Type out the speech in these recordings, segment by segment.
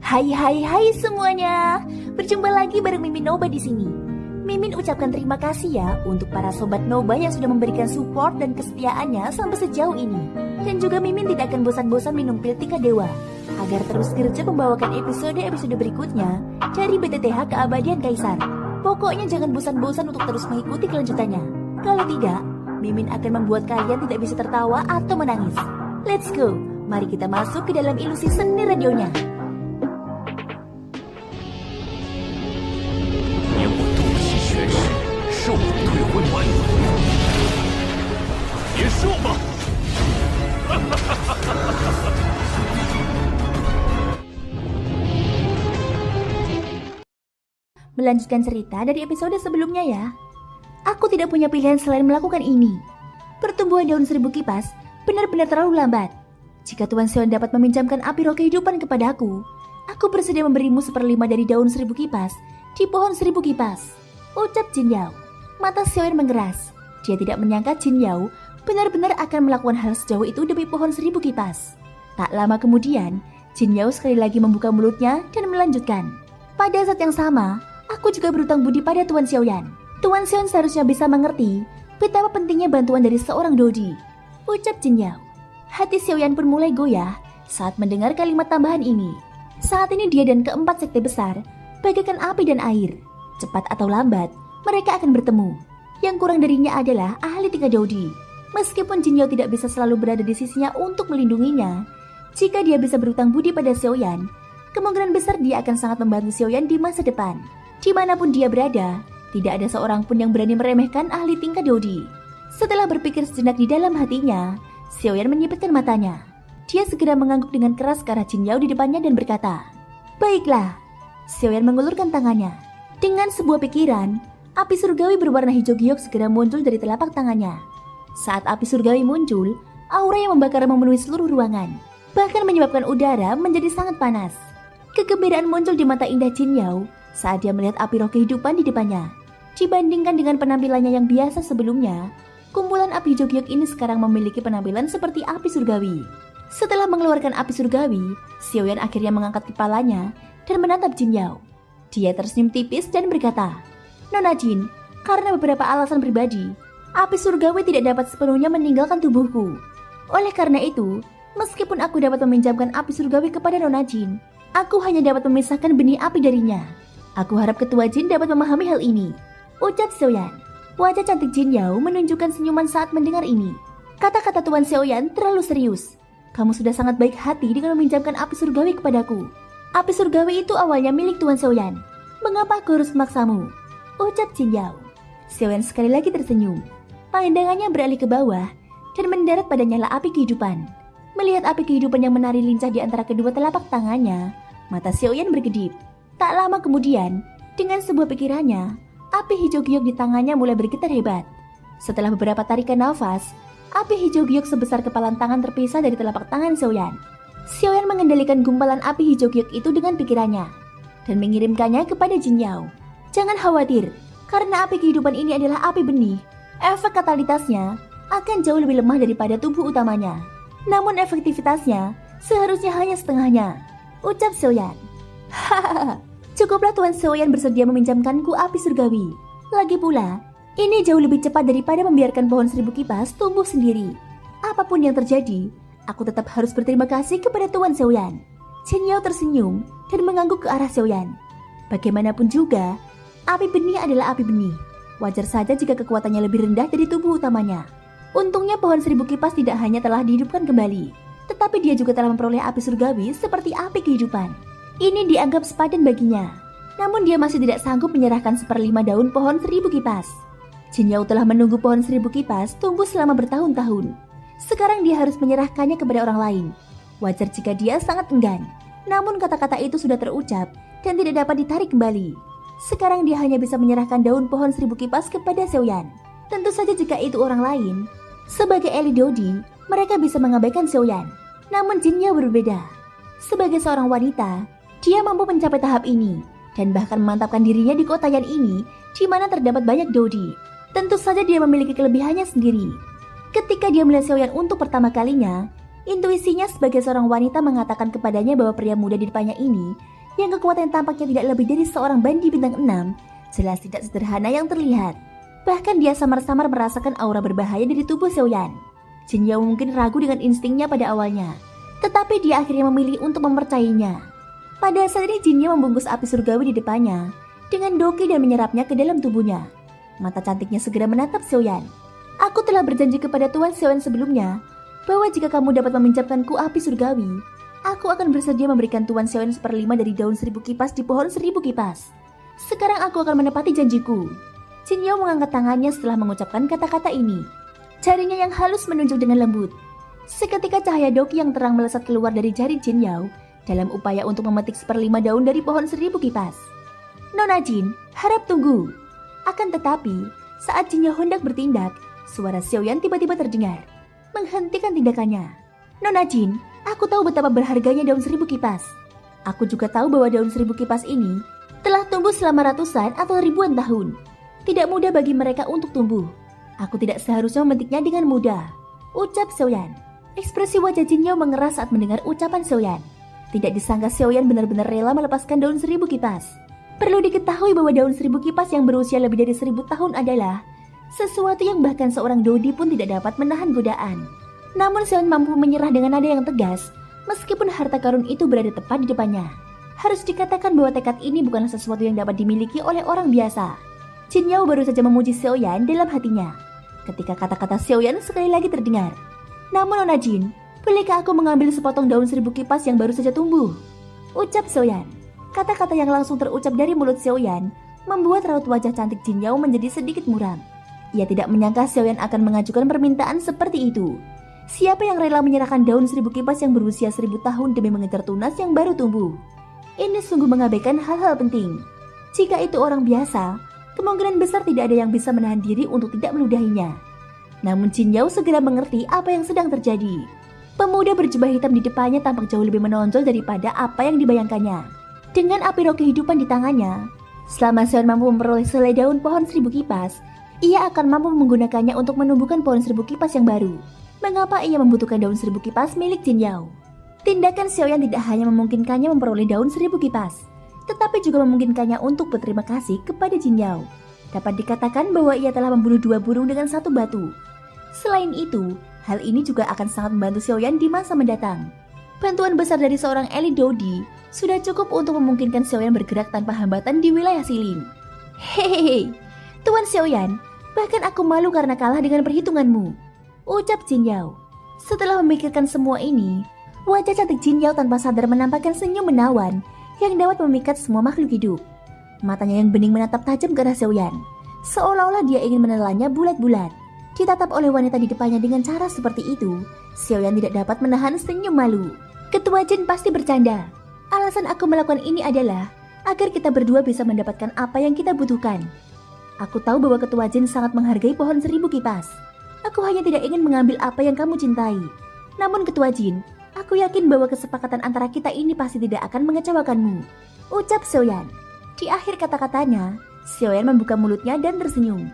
Hai semuanya. Berjumpa lagi bareng Mimin Noba di sini. Mimin ucapkan terima kasih ya untuk para sobat Noba yang sudah memberikan support dan kesetiaannya sampai sejauh ini. Dan juga Mimin tidak akan bosan-bosan minum pil Tika Dewa agar terus kerja membawakan episode-episode berikutnya dari BTTH Keabadian Kaisar. Pokoknya jangan bosan-bosan untuk terus mengikuti kelanjutannya. Kalau tidak, Mimin akan membuat kalian tidak bisa tertawa atau menangis. Let's go, mari kita masuk ke dalam ilusi seni radionya. Melanjutkan cerita dari episode sebelumnya ya. Aku tidak punya pilihan selain melakukan ini. Pertumbuhan daun seribu kipas benar-benar terlalu lambat. Jika Tuan Sion dapat meminjamkan api roh kehidupan kepadaku, aku bersedia memberimu 1/5 dari daun seribu kipas di pohon seribu kipas. Ucap Jin Yao. Mata Sion mengeras. Dia tidak menyangka Jin Yao benar-benar akan melakukan hal sejauh itu demi pohon seribu kipas. Tak lama kemudian, Jin Yao sekali lagi membuka mulutnya dan melanjutkan. Pada saat yang sama, aku juga berutang budi pada Tuan Xiaoyan. Tuan Xiaoyan seharusnya bisa mengerti betapa pentingnya bantuan dari seorang Dodi. Ucap Jin Yao. Hati Xiaoyan pun mulai goyah saat mendengar kalimat tambahan ini. Saat ini dia dan keempat sekte besar bagaikan api dan air. Cepat atau lambat, mereka akan bertemu. Yang kurang darinya adalah ahli Tika Dodi. Meskipun Jin Yao tidak bisa selalu berada di sisinya untuk melindunginya, jika dia bisa berutang budi pada Xiaoyan, kemungkinan besar dia akan sangat membantu Xiaoyan di masa depan. Dimanapun dia berada, tidak ada seorang pun yang berani meremehkan ahli tingkat Dodi. Setelah berpikir sejenak di dalam hatinya, Xiaoyan menyipitkan matanya. Dia segera mengangguk dengan keras ke arah Jin Yao di depannya dan berkata, "Baiklah." Xiaoyan mengulurkan tangannya. Dengan sebuah pikiran, api surgawi berwarna hijau giok segera muncul dari telapak tangannya. Saat api surgawi muncul, aura yang membakar memenuhi seluruh ruangan, bahkan menyebabkan udara menjadi sangat panas. Kegembiraan muncul di mata indah Jin Yao saat dia melihat api roh kehidupan di depannya. Dibandingkan dengan penampilannya yang biasa sebelumnya, kumpulan api hijau giok ini sekarang memiliki penampilan seperti api surgawi. Setelah mengeluarkan api surgawi, Xiaoyan akhirnya mengangkat kepalanya dan menatap Jin Yao. Dia tersenyum tipis dan berkata, "Nona Jin, karena beberapa alasan pribadi, api surgawi tidak dapat sepenuhnya meninggalkan tubuhku. Oleh karena itu, meskipun aku dapat meminjamkan api surgawi kepada Nona Jin, aku hanya dapat memisahkan benih api darinya. Aku harap Ketua Jin dapat memahami hal ini." Ucap Xiaoyan. Wajah cantik Jin Yao menunjukkan senyuman saat mendengar ini. Kata-kata Tuan Xiaoyan terlalu serius. "Kamu sudah sangat baik hati dengan meminjamkan api surgawi kepadaku. Api surgawi itu awalnya milik Tuan Xiaoyan. Mengapa aku harus memaksamu?" Ucap Jin Yao. Xiaoyan sekali lagi tersenyum. Pandangannya beralih ke bawah dan mendarat pada nyala api kehidupan. Melihat api kehidupan yang menari lincah di antara kedua telapak tangannya, mata Xiaoyan berkedip. Tak lama kemudian, dengan sebuah pikirannya, api hijau giok di tangannya mulai bergetar hebat. Setelah beberapa tarikan nafas, api hijau giok sebesar kepalan tangan terpisah dari telapak tangan Xiaoyan. Xiaoyan mengendalikan gumpalan api hijau giok itu dengan pikirannya dan mengirimkannya kepada Jin Yao. "Jangan khawatir, karena api kehidupan ini adalah api benih. Efek katalitasnya akan jauh lebih lemah daripada tubuh utamanya. Namun efektivitasnya seharusnya hanya setengahnya." Ucap Xiaoyan. "Hahaha. Cukuplah Tuan Xiaoyan bersedia meminjamkanku api surgawi. Lagi pula, ini jauh lebih cepat daripada membiarkan pohon seribu kipas tumbuh sendiri. Apapun yang terjadi, aku tetap harus berterima kasih kepada Tuan Xiaoyan." Jin Yao tersenyum dan mengangguk ke arah Xiaoyan. Bagaimanapun juga, api benih adalah api benih. Wajar saja jika kekuatannya lebih rendah dari tubuh utamanya. Untungnya pohon seribu kipas tidak hanya telah dihidupkan kembali, tetapi dia juga telah memperoleh api surgawi seperti api kehidupan. Ini dianggap sepadan baginya. Namun dia masih tidak sanggup menyerahkan 1/5 daun pohon seribu kipas. Jin Yao telah menunggu pohon seribu kipas tumbuh selama bertahun-tahun. Sekarang dia harus menyerahkannya kepada orang lain. Wajar jika dia sangat enggan. Namun kata-kata itu sudah terucap dan tidak dapat ditarik kembali. Sekarang dia hanya bisa menyerahkan daun pohon seribu kipas kepada Xiaoyan. Tentu saja jika itu orang lain, sebagai elit Dodi, mereka bisa mengabaikan Xiaoyan. Namun Jin Yao berbeda. Sebagai seorang wanita, dia mampu mencapai tahap ini dan bahkan memantapkan dirinya di kota Yan ini, di mana terdapat banyak Dodi. Tentu saja dia memiliki kelebihannya sendiri. Ketika dia melihat Xiaoyan untuk pertama kalinya, intuisinya sebagai seorang wanita mengatakan kepadanya bahwa pria muda di depannya ini yang kekuatan tampaknya tidak lebih dari seorang bandi bintang 6, jelas tidak sederhana yang terlihat. Bahkan dia samar-samar merasakan aura berbahaya dari tubuh Xiaoyan. Jin Yao mungkin ragu dengan instingnya pada awalnya, tetapi dia akhirnya memilih untuk mempercayainya. Pada saat ini Jin Yao membungkus api surgawi di depannya dengan doki dan menyerapnya ke dalam tubuhnya. Mata cantiknya segera menatap Xiaoyan. Aku telah berjanji kepada Tuan Xiaoyan sebelumnya bahwa jika kamu dapat meminjamkanku api surgawi, aku akan bersedia memberikan Tuan Xiaoyan 1/5 dari daun 1000 kipas di pohon 1000 kipas. Sekarang aku akan menepati janjiku. Jin Yao mengangkat tangannya setelah mengucapkan kata-kata ini. Jarinya yang halus menunjuk dengan lembut. Seketika cahaya doki yang terang melesat keluar dari jari Jin Yao dalam upaya untuk memetik 1/5 daun dari pohon 1000 kipas. Nona Jin, harap tunggu. Akan tetapi, saat Jin Yao hendak bertindak, suara Xiaoyan tiba-tiba terdengar, menghentikan tindakannya. Nona Jin, aku tahu betapa berharganya daun 1000 kipas. Aku juga tahu bahwa daun 1000 kipas ini telah tumbuh selama ratusan atau ribuan tahun. Tidak mudah bagi mereka untuk tumbuh. Aku tidak seharusnya memetiknya dengan mudah, ucap Xiaoyan. Ekspresi wajah Jin Yao mengeras saat mendengar ucapan Xiaoyan. Tidak disangka Xiaoyan benar-benar rela melepaskan daun 1000 kipas. Perlu diketahui bahwa daun 1000 kipas yang berusia lebih dari 1000 tahun adalah sesuatu yang bahkan seorang Dodi pun tidak dapat menahan godaan. Namun Xiaoyan mampu menyerah dengan nada yang tegas, meskipun harta karun itu berada tepat di depannya. Harus dikatakan bahwa tekad ini bukanlah sesuatu yang dapat dimiliki oleh orang biasa. Jin Yao baru saja memuji Xiaoyan dalam hatinya, ketika kata-kata Xiaoyan sekali lagi terdengar. Namun Nona Jin, bolehkah aku mengambil sepotong daun 1000 kipas yang baru saja tumbuh? Ucap Xiaoyan. Kata-kata yang langsung terucap dari mulut Xiaoyan membuat raut wajah cantik Jin Yao menjadi sedikit muram. Ia tidak menyangka Xiaoyan akan mengajukan permintaan seperti itu. Siapa yang rela menyerahkan daun 1000 kipas yang berusia 1000 tahun demi mengejar tunas yang baru tumbuh? Ini sungguh mengabaikan hal-hal penting. Jika itu orang biasa, kemungkinan besar tidak ada yang bisa menahan diri untuk tidak meludahinya. Namun Jin Yao segera mengerti apa yang sedang terjadi. Pemuda berjubah hitam di depannya tampak jauh lebih menonjol daripada apa yang dibayangkannya. Dengan api roh kehidupan di tangannya, selama Xiaoyan mampu memperoleh selai daun pohon 1000 kipas, ia akan mampu menggunakannya untuk menumbuhkan pohon 1000 kipas yang baru. Mengapa ia membutuhkan daun 1000 kipas milik Jin Yao? Tindakan Xiaoyan tidak hanya memungkinkannya memperoleh daun 1000 kipas, tetapi juga memungkinkannya untuk berterima kasih kepada Jin Yao. Dapat dikatakan bahwa ia telah membunuh 2 burung dengan 1 batu. Selain itu, hal ini juga akan sangat membantu Xiaoyan di masa mendatang. Bantuan besar dari seorang elit Dodi sudah cukup untuk memungkinkan Xiaoyan bergerak tanpa hambatan di wilayah Silin. Hehehe, Tuan Xiaoyan, bahkan aku malu karena kalah dengan perhitunganmu, ucap Jin Yao. Setelah memikirkan semua ini, wajah cantik Jin Yao tanpa sadar menampakkan senyum menawan yang dapat memikat semua makhluk hidup. Matanya yang bening menatap tajam ke arah Xiaoyan, seolah-olah dia ingin menelannya bulat-bulat. Ditatap oleh wanita di depannya dengan cara seperti itu, Xiaoyan tidak dapat menahan senyum malu. Ketua Jin pasti bercanda. Alasan aku melakukan ini adalah agar kita berdua bisa mendapatkan apa yang kita butuhkan. Aku tahu bahwa Ketua Jin sangat menghargai pohon 1000 kipas. Aku hanya tidak ingin mengambil apa yang kamu cintai. Namun Ketua Jin, aku yakin bahwa kesepakatan antara kita ini pasti tidak akan mengecewakanmu, ucap Xiaoyan. Di akhir kata-katanya, Xiaoyan membuka mulutnya dan tersenyum.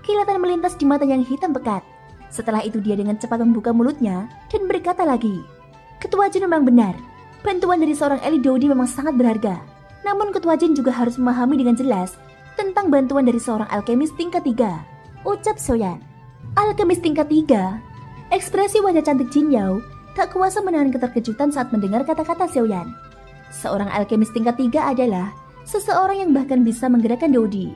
Kilatan melintas di mata yang hitam pekat. Setelah itu dia dengan cepat membuka mulutnya dan berkata lagi, Ketua Jin memang benar. Bantuan dari seorang elit Dodi memang sangat berharga. Namun Ketua Jin juga harus memahami dengan jelas tentang bantuan dari seorang alkemis tingkat 3, ucap Xiaoyan. Alkemis tingkat 3? Ekspresi wajah cantik Jin Yao tak kuasa menahan keterkejutan saat mendengar kata-kata Xiaoyan. Seorang alkemis tingkat 3 adalah seseorang yang bahkan bisa menggerakkan Dodi.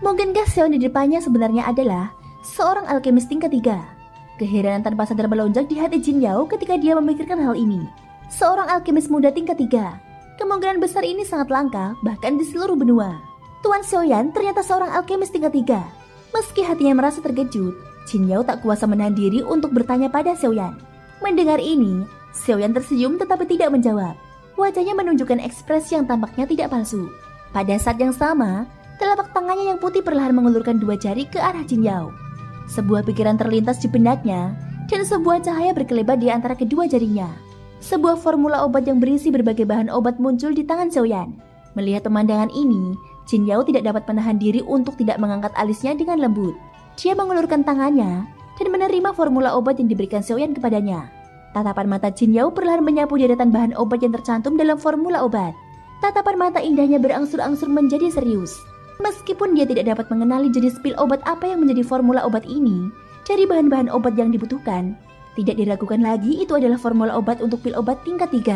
Mungkinkah Xiaoyan di depannya sebenarnya adalah seorang alkemis tingkat 3? Keheranan tanpa sadar melonjak di hati Jin Yao ketika dia memikirkan hal ini. Seorang alkemis muda tingkat 3. Kemungkinan besar ini sangat langka bahkan di seluruh benua. Tuan Xiaoyan ternyata seorang alkemis tingkat 3. Meski hatinya merasa terkejut, Jin Yao tak kuasa menahan diri untuk bertanya pada Xiaoyan. Mendengar ini, Xiaoyan tersenyum tetapi tidak menjawab. Wajahnya menunjukkan ekspresi yang tampaknya tidak palsu. Pada saat yang sama, telapak tangannya yang putih perlahan mengulurkan 2 jari ke arah Jin Yao. Sebuah pikiran terlintas di benaknya dan sebuah cahaya berkelebat di antara kedua jarinya. Sebuah formula obat yang berisi berbagai bahan obat muncul di tangan Xiaoyan. Melihat pemandangan ini, Jin Yao tidak dapat menahan diri untuk tidak mengangkat alisnya dengan lembut. Dia mengulurkan tangannya dan menerima formula obat yang diberikan Xiaoyan kepadanya. Tatapan mata Jin Yao perlahan menyapu deretan bahan obat yang tercantum dalam formula obat. Tatapan mata indahnya berangsur-angsur menjadi serius. Meskipun dia tidak dapat mengenali jenis pil obat apa yang menjadi formula obat ini, dari bahan-bahan obat yang dibutuhkan, tidak diragukan lagi itu adalah formula obat untuk pil obat tingkat 3.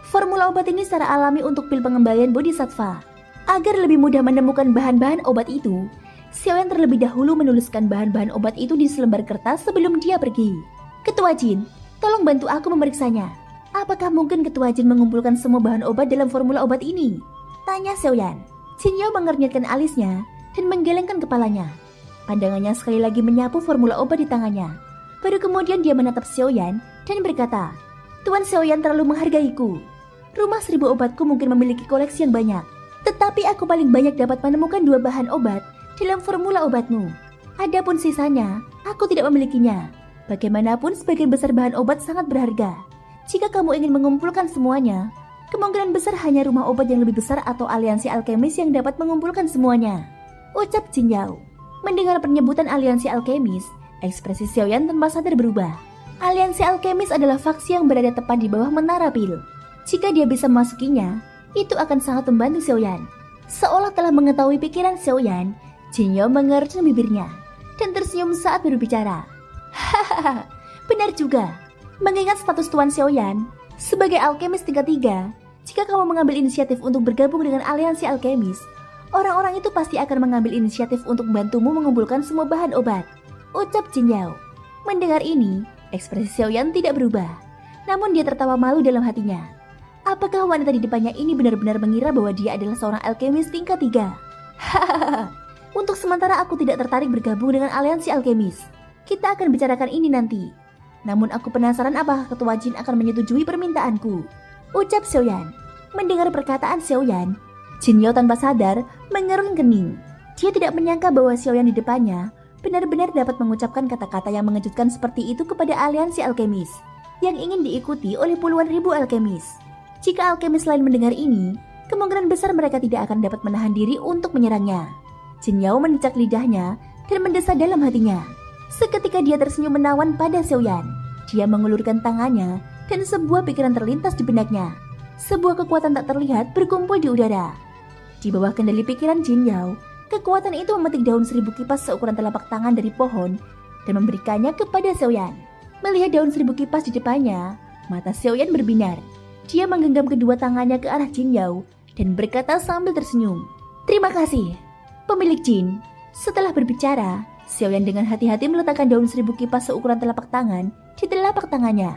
Formula obat ini secara alami untuk pil pengembalian bodhisattva. Agar lebih mudah menemukan bahan-bahan obat itu, Xiaoyan terlebih dahulu menuliskan bahan-bahan obat itu di selembar kertas sebelum dia pergi. Ketua Jin, tolong bantu aku memeriksanya. Apakah mungkin Ketua Jin mengumpulkan semua bahan obat dalam formula obat ini? Tanya Xiaoyan. Jin Yao mengernyitkan alisnya dan menggelengkan kepalanya. Pandangannya sekali lagi menyapu formula obat di tangannya. Baru kemudian dia menatap Xiaoyan dan berkata, Tuan Xiaoyan terlalu menghargaiku. Rumah 1000 obatku mungkin memiliki koleksi yang banyak, tetapi aku paling banyak dapat menemukan 2 bahan obat dalam formula obatmu. Adapun sisanya, aku tidak memilikinya. Bagaimanapun sebagian besar bahan obat sangat berharga. Jika kamu ingin mengumpulkan semuanya, kemungkinan besar hanya rumah obat yang lebih besar atau aliansi alkemis yang dapat mengumpulkan semuanya. Ucap Jin Yao. Mendengar penyebutan aliansi alkemis, ekspresi Xiaoyan tanpa sadar berubah. Aliansi alkemis adalah faksi yang berada tepat di bawah menara pil. Jika dia bisa memasukinya, itu akan sangat membantu Xiaoyan. Seolah telah mengetahui pikiran Xiaoyan, Jin Yao mengerutkan bibirnya dan tersenyum saat berbicara. Hahaha, benar juga. Mengingat status Tuan Xiaoyan sebagai alkemis tingkat 3, jika kamu mengambil inisiatif untuk bergabung dengan aliansi alkemis, orang-orang itu pasti akan mengambil inisiatif untuk membantumu mengumpulkan semua bahan obat. Ucap Jin Yao. Mendengar ini, ekspresi Xiaoyan tidak berubah. Namun dia tertawa malu dalam hatinya. Apakah wanita di depannya ini benar-benar mengira bahwa dia adalah seorang alkemis tingkat 3? Hahaha. Untuk sementara aku tidak tertarik bergabung dengan aliansi alkemis. Kita akan bicarakan ini nanti. Namun aku penasaran apakah Ketua Jin akan menyetujui permintaanku. Ucap Xiaoyan. Mendengar perkataan Xiaoyan, Jin Yao tanpa sadar mengerun kening. Dia tidak menyangka bahwa Xiaoyan di depannya benar-benar dapat mengucapkan kata-kata yang mengejutkan seperti itu kepada aliansi alkemis yang ingin diikuti oleh puluhan ribu alkemis. Jika alkemis lain mendengar ini, kemungkinan besar mereka tidak akan dapat menahan diri untuk menyerangnya. Jin Yao menicak lidahnya dan mendesah dalam hatinya. Seketika dia tersenyum menawan pada Xiaoyan. Dia mengulurkan tangannya dan sebuah pikiran terlintas di benaknya. Sebuah kekuatan tak terlihat berkumpul di udara. Di bawah kendali pikiran Jin Yao, kekuatan itu memetik daun 1000 kipas seukuran telapak tangan dari pohon dan memberikannya kepada Xiaoyan. Melihat daun 1000 kipas di depannya, mata Xiaoyan berbinar. Dia menggenggam kedua tangannya ke arah Jin Yao dan berkata sambil tersenyum, Terima kasih, pemilik Jin. Setelah berbicara, Xiaoyan dengan hati-hati meletakkan daun 1000 kipas seukuran telapak tangan di telapak tangannya.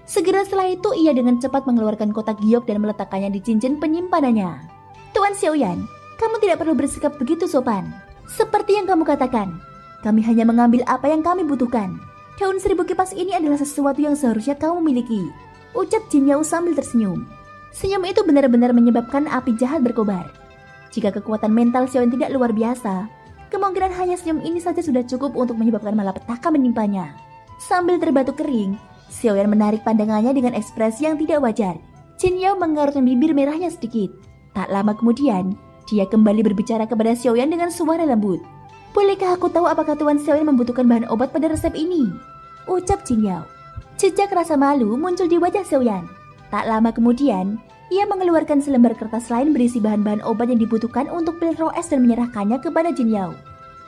Segera setelah itu ia dengan cepat mengeluarkan kotak giok dan meletakkannya di cincin penyimpanannya. Tuan Xiaoyan, kamu tidak perlu bersikap begitu sopan. Seperti yang kamu katakan, kami hanya mengambil apa yang kami butuhkan. Daun 1000 kipas ini adalah sesuatu yang seharusnya kamu miliki. Ucap Jin Yao sambil tersenyum. Senyum itu benar-benar menyebabkan api jahat berkobar. Jika kekuatan mental Xiaoyan tidak luar biasa, kemungkinan hanya senyum ini saja sudah cukup untuk menyebabkan malapetaka menimpanya. Sambil terbatuk kering, Xiaoyan menarik pandangannya dengan ekspresi yang tidak wajar. Jin Yao mengerutkan bibir merahnya sedikit. Tak lama kemudian, dia kembali berbicara kepada Xiaoyan dengan suara lembut. Bolehkah aku tahu apakah Tuan Xiaoyan membutuhkan bahan obat pada resep ini? Ucap Jin Yao. Jejak rasa malu muncul di wajah Xiaoyan. Tak lama kemudian, ia mengeluarkan selembar kertas lain berisi bahan-bahan obat yang dibutuhkan untuk pil roes dan menyerahkannya kepada Jin Yao.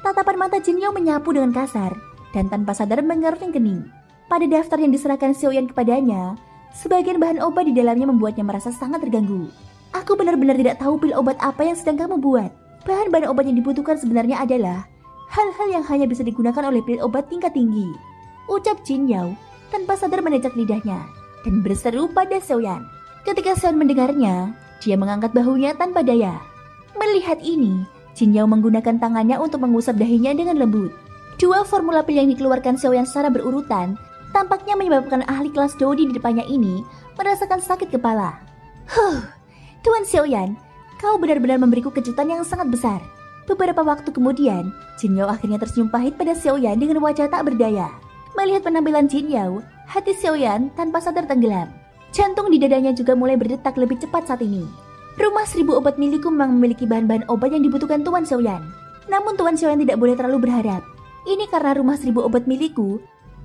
Tatapan mata Jin Yao menyapu dengan kasar dan tanpa sadar mengerutkan kening. Pada daftar yang diserahkan Xiaoyan kepadanya, sebagian bahan obat di dalamnya membuatnya merasa sangat terganggu. Aku benar-benar tidak tahu pil obat apa yang sedang kamu buat. Bahan-bahan obat yang dibutuhkan sebenarnya adalah hal-hal yang hanya bisa digunakan oleh pil obat tingkat tinggi. Ucap Jin Yao tanpa sadar menecak lidahnya dan berseru pada Xiaoyan. Ketika Xiaoyan mendengarnya, dia mengangkat bahunya tanpa daya. Melihat ini, Jin Yao menggunakan tangannya untuk mengusap dahinya dengan lembut. Dua formula pil yang dikeluarkan Xiaoyan secara berurutan tampaknya menyebabkan ahli kelas Dodi di depannya ini merasakan sakit kepala. Tuan Xiaoyan, kau benar-benar memberiku kejutan yang sangat besar. Beberapa waktu kemudian, Jin Yao akhirnya tersenyum pahit pada Xiaoyan dengan wajah tak berdaya. Melihat penampilan Jin Yao, hati Xiaoyan tanpa sadar tenggelam. Jantung di dadanya juga mulai berdetak lebih cepat saat ini. Rumah 1000 obat milikku memang memiliki bahan-bahan obat yang dibutuhkan Tuan Xiaoyan. Namun Tuan Xiaoyan tidak boleh terlalu berharap. Ini karena rumah 1000 obat milikku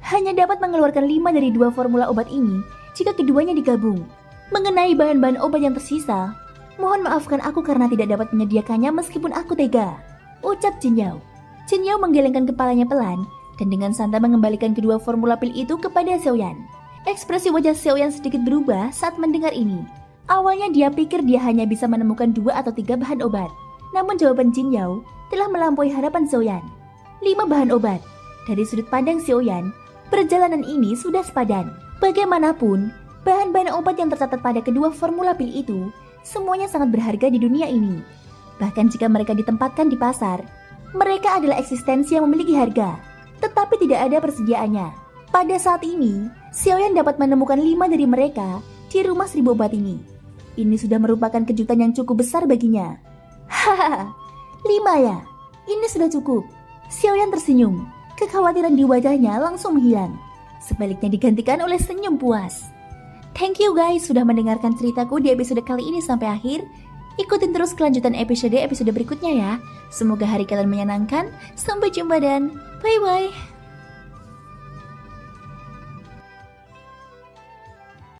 hanya dapat mengeluarkan 5 dari 2 formula obat ini jika keduanya digabung. Mengenai bahan-bahan obat yang tersisa, Mohon maafkan aku karena tidak dapat menyediakannya meskipun aku tega, ucap Jin Yao. Jin Yao menggelengkan kepalanya pelan dan dengan santai mengembalikan kedua formula pil itu kepada Xiaoyan. Ekspresi wajah Xiaoyan sedikit berubah saat mendengar ini. Awalnya dia pikir dia hanya bisa menemukan 2 atau 3 bahan obat. Namun jawaban Jin Yao telah melampaui harapan Xiaoyan. 5 bahan obat. Dari sudut pandang Xiaoyan, perjalanan ini sudah sepadan. Bagaimanapun, bahan-bahan obat yang tercatat pada kedua formula pil itu semuanya sangat berharga di dunia ini. Bahkan jika mereka ditempatkan di pasar, mereka adalah eksistensi yang memiliki harga, tetapi tidak ada persediaannya. Pada saat ini, Xiaoyan dapat menemukan 5 dari mereka di rumah 1000 obat ini. Ini sudah merupakan kejutan yang cukup besar baginya. Hahaha, 5 ya? Ini sudah cukup. Xiaoyan tersenyum. Kekhawatiran di wajahnya langsung menghilang. Sebaliknya digantikan oleh senyum puas. Thank you guys sudah mendengarkan ceritaku di episode kali ini sampai akhir. Ikutin terus kelanjutan episode berikutnya ya. Semoga hari kalian menyenangkan. Sampai jumpa dan bye-bye.